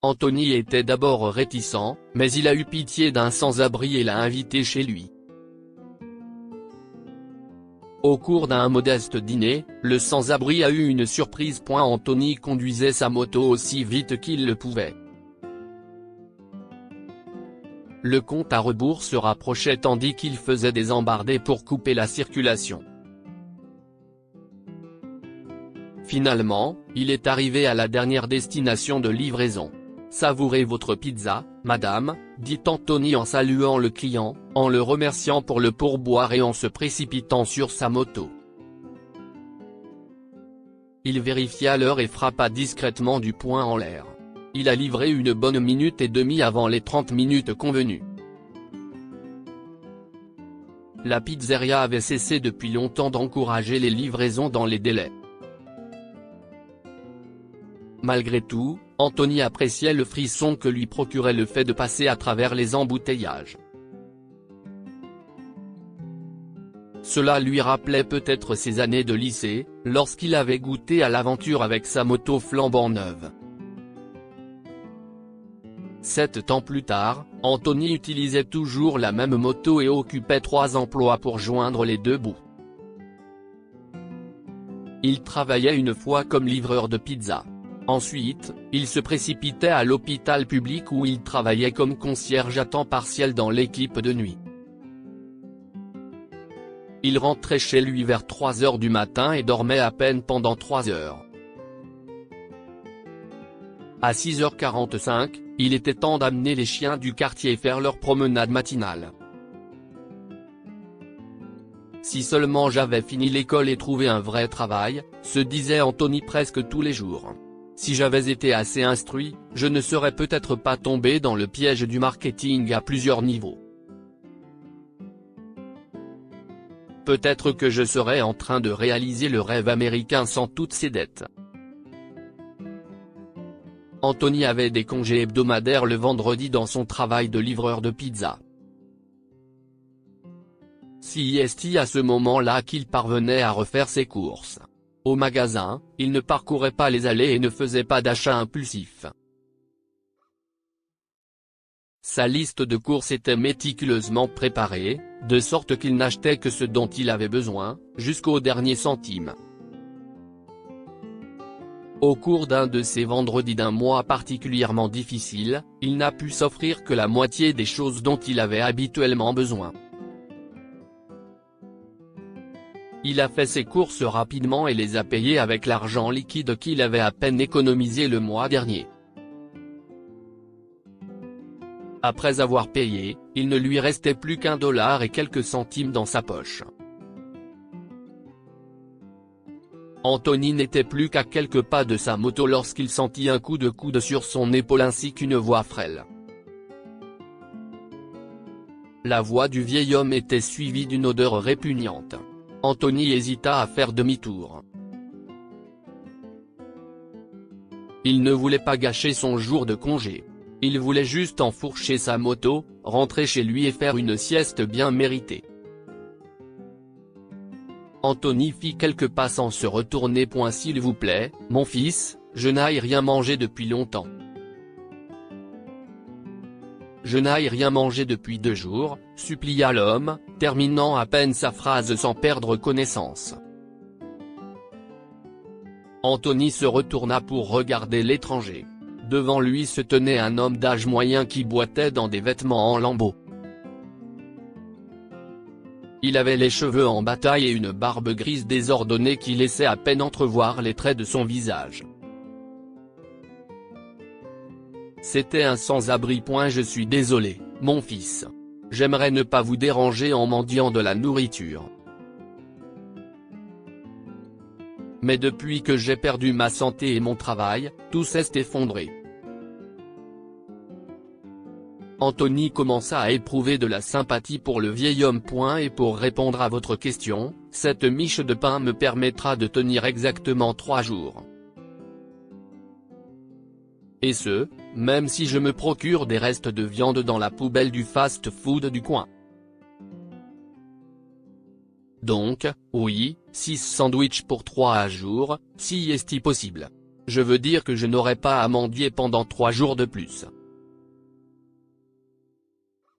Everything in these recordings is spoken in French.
Anthony était d'abord réticent, mais il a eu pitié d'un sans-abri et l'a invité chez lui. Au cours d'un modeste dîner, le sans-abri a eu une surprise. Anthony conduisait sa moto aussi vite qu'il le pouvait. Le compte à rebours se rapprochait tandis qu'il faisait des embardées pour couper la circulation. Finalement, il est arrivé à la dernière destination de livraison. « Savourez votre pizza, madame », dit Anthony en saluant le client, en le remerciant pour le pourboire et en se précipitant sur sa moto. Il vérifia l'heure et frappa discrètement du poing en l'air. Il a livré une bonne minute et demie avant les 30 minutes convenues. La pizzeria avait cessé depuis longtemps d'encourager les livraisons dans les délais. Malgré tout, Anthony appréciait le frisson que lui procurait le fait de passer à travers les embouteillages. Cela lui rappelait peut-être ses années de lycée, lorsqu'il avait goûté à l'aventure avec sa moto flambant neuve. 7 ans plus tard, Anthony utilisait toujours la même moto et occupait 3 emplois pour joindre les deux bouts. Il travaillait une fois comme livreur de pizza. Ensuite, il se précipitait à l'hôpital public où il travaillait comme concierge à temps partiel dans l'équipe de nuit. Il rentrait chez lui vers 3 h du matin et dormait à peine pendant 3 heures. À 6h45, il était temps d'amener les chiens du quartier faire leur promenade matinale. Si seulement j'avais fini l'école et trouvé un vrai travail, se disait Anthony presque tous les jours. Si j'avais été assez instruit, je ne serais peut-être pas tombé dans le piège du marketing à plusieurs niveaux. Peut-être que je serais en train de réaliser le rêve américain sans toutes ces dettes. Anthony avait des congés hebdomadaires le vendredi dans son travail de livreur de pizza. C'est à ce moment-là qu'il parvenait à refaire ses courses. Au magasin, il ne parcourait pas les allées et ne faisait pas d'achats impulsifs. Sa liste de courses était méticuleusement préparée, de sorte qu'il n'achetait que ce dont il avait besoin, jusqu'au dernier centime. Au cours d'un de ces vendredis d'un mois particulièrement difficile, il n'a pu s'offrir que la moitié des choses dont il avait habituellement besoin. Il a fait ses courses rapidement et les a payées avec l'argent liquide qu'il avait à peine économisé le mois dernier. Après avoir payé, il ne lui restait plus qu'1 dollar et quelques centimes dans sa poche. Anthony n'était plus qu'à quelques pas de sa moto lorsqu'il sentit un coup de coude sur son épaule ainsi qu'une voix frêle. La voix du vieil homme était suivie d'une odeur répugnante. Anthony hésita à faire demi-tour. Il ne voulait pas gâcher son jour de congé. Il voulait juste enfourcher sa moto, rentrer chez lui et faire une sieste bien méritée. Anthony fit quelques pas sans se retourner. « S'il vous plaît, mon fils, je n'aille rien manger depuis longtemps. Je n'aille rien manger depuis 2 jours, supplia l'homme, terminant à peine sa phrase sans perdre connaissance. Anthony se retourna pour regarder l'étranger. Devant lui se tenait un homme d'âge moyen qui boitait dans des vêtements en lambeaux. Il avait les cheveux en bataille et une barbe grise désordonnée qui laissait à peine entrevoir les traits de son visage. C'était un sans-abri. « Je suis désolé, mon fils. J'aimerais ne pas vous déranger en mendiant de la nourriture. Mais depuis que j'ai perdu ma santé et mon travail, tout s'est effondré. » Anthony commença à éprouver de la sympathie pour le vieil homme. Et pour répondre à votre question, cette miche de pain me permettra de tenir exactement 3 jours. Et ce, même si je me procure des restes de viande dans la poubelle du fast-food du coin. Donc, oui, 6 sandwichs pour 3 jours, si est-il possible. Je veux dire que je n'aurai pas à mendier pendant 3 jours de plus.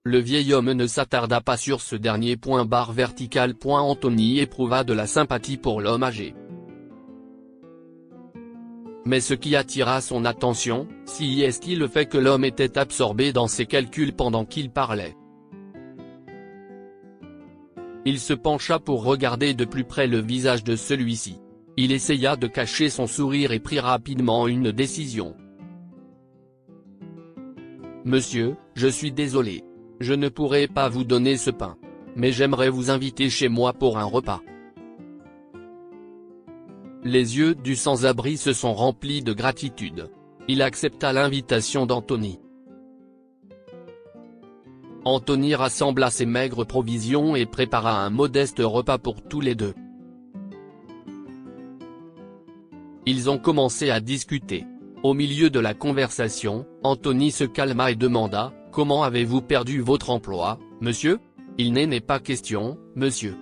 Le vieil homme ne s'attarda pas sur ce dernier point barre vertical. Anthony éprouva de la sympathie pour l'homme âgé. Mais ce qui attira son attention, c'est le fait que l'homme était absorbé dans ses calculs pendant qu'il parlait. Il se pencha pour regarder de plus près le visage de celui-ci. Il essaya de cacher son sourire et prit rapidement une décision. « Monsieur, je suis désolé. Je ne pourrai pas vous donner ce pain. Mais j'aimerais vous inviter chez moi pour un repas. » Les yeux du sans-abri se sont remplis de gratitude. Il accepta l'invitation d'Anthony. Anthony rassembla ses maigres provisions et prépara un modeste repas pour tous les deux. Ils ont commencé à discuter. Au milieu de la conversation, Anthony se calma et demanda « Comment avez-vous perdu votre emploi, monsieur ?»« Il n'est pas question, monsieur. » »«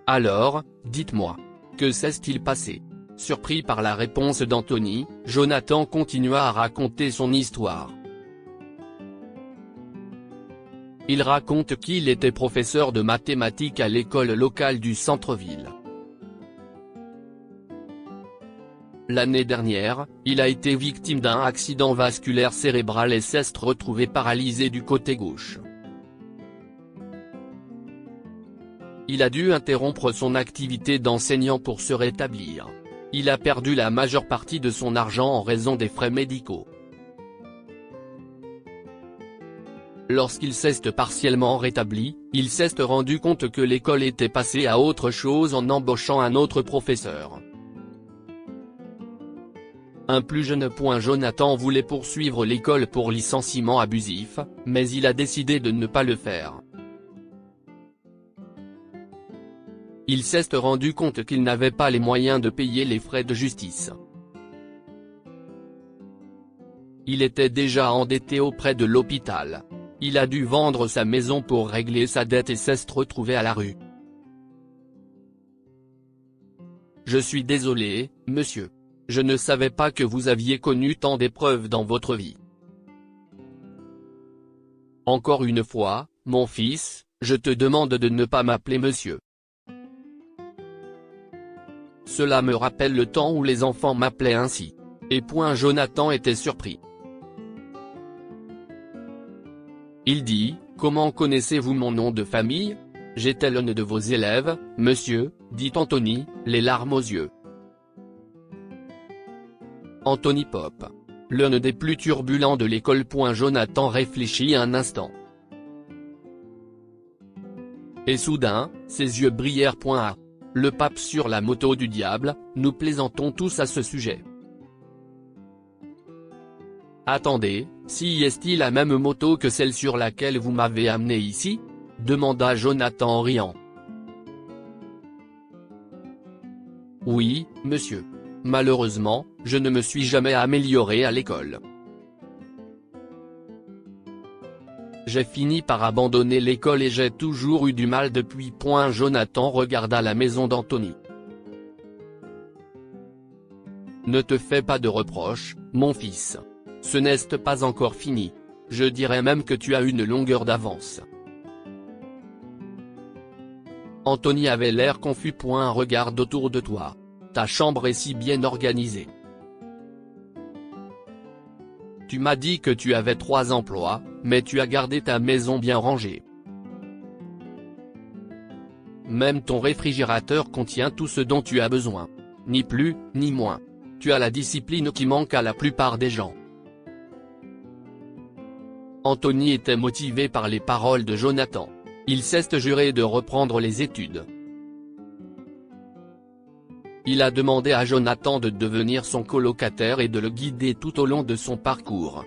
Alors, dites-moi. Que s'est-il passé ?» Surpris par la réponse d'Anthony, Jonathan continua à raconter son histoire. Il raconte qu'il était professeur de mathématiques à l'école locale du centre-ville. L'année dernière, il a été victime d'un accident vasculaire cérébral et s'est retrouvé paralysé du côté gauche. Il a dû interrompre son activité d'enseignant pour se rétablir. Il a perdu la majeure partie de son argent en raison des frais médicaux. Lorsqu'il s'est partiellement rétabli, il s'est rendu compte que l'école était passée à autre chose en embauchant un autre professeur. Un plus jeune. Jonathan voulait poursuivre l'école pour licenciement abusif, mais il a décidé de ne pas le faire. Il s'est rendu compte qu'il n'avait pas les moyens de payer les frais de justice. Il était déjà endetté auprès de l'hôpital. Il a dû vendre sa maison pour régler sa dette et s'est retrouvé à la rue. « Je suis désolé, monsieur. Je ne savais pas que vous aviez connu tant d'épreuves dans votre vie. Encore une fois, mon fils, je te demande de ne pas m'appeler monsieur. Cela me rappelle le temps où les enfants m'appelaient ainsi. » Et Jonathan était surpris. Il dit « Comment connaissez-vous mon nom de famille ? J'étais l'un de vos élèves, monsieur, » dit Anthony, les larmes aux yeux. Anthony Pop. L'un des plus turbulents de l'école. Jonathan réfléchit un instant. Et soudain, ses yeux brillèrent. Le pape sur la moto du diable, nous plaisantons tous à ce sujet. Attendez, est-il la même moto que celle sur laquelle vous m'avez amené ici ? Demanda Jonathan en riant. Oui, monsieur. Malheureusement, je ne me suis jamais amélioré à l'école. J'ai fini par abandonner l'école et j'ai toujours eu du mal depuis. Jonathan regarda la maison d'Anthony. Ne te fais pas de reproches, mon fils. Ce n'est pas encore fini. Je dirais même que tu as une longueur d'avance. Anthony avait l'air confus. Regarde autour de toi. Ta chambre est si bien organisée. Tu m'as dit que tu avais 3 emplois, mais tu as gardé ta maison bien rangée. Même ton réfrigérateur contient tout ce dont tu as besoin. Ni plus, ni moins. Tu as la discipline qui manque à la plupart des gens. Anthony était motivé par les paroles de Jonathan. Il s'est juré de reprendre les études. Il a demandé à Jonathan de devenir son colocataire et de le guider tout au long de son parcours.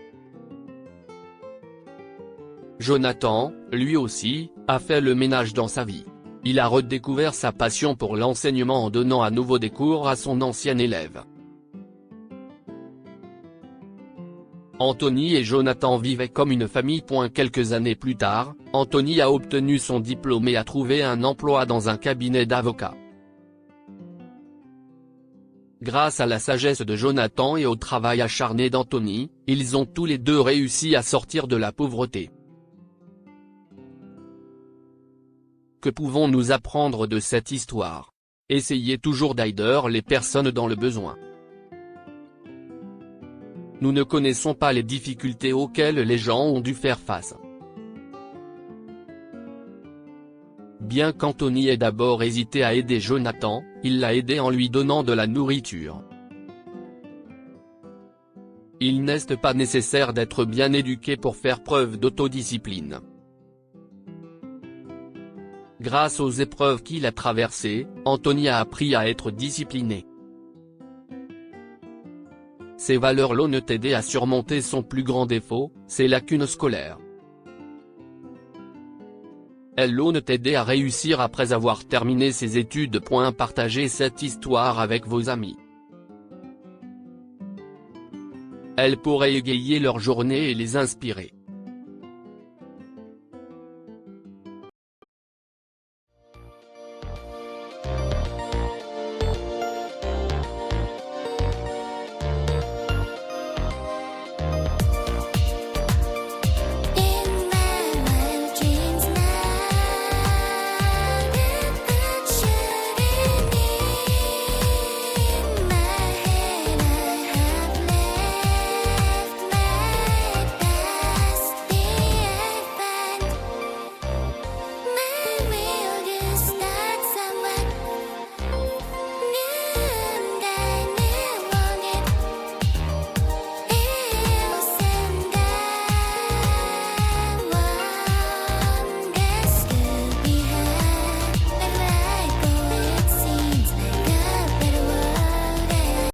Jonathan, lui aussi, a fait le ménage dans sa vie. Il a redécouvert sa passion pour l'enseignement en donnant à nouveau des cours à son ancien élève. Anthony et Jonathan vivaient comme une famille. Quelques années plus tard, Anthony a obtenu son diplôme et a trouvé un emploi dans un cabinet d'avocat. Grâce à la sagesse de Jonathan et au travail acharné d'Anthony, ils ont tous les deux réussi à sortir de la pauvreté. Que pouvons-nous apprendre de cette histoire? Essayez toujours d'aider les personnes dans le besoin. Nous ne connaissons pas les difficultés auxquelles les gens ont dû faire face. Bien qu'Anthony ait d'abord hésité à aider Jonathan, il l'a aidé en lui donnant de la nourriture. Il n'est pas nécessaire d'être bien éduqué pour faire preuve d'autodiscipline. Grâce aux épreuves qu'il a traversées, Anthony a appris à être discipliné. Ces valeurs l'ont aidé à surmonter son plus grand défaut, ses lacunes scolaires. Elles l'ont aidé à réussir après avoir terminé ses études. Partagez cette histoire avec vos amis. Elle pourrait égayer leur journée et les inspirer.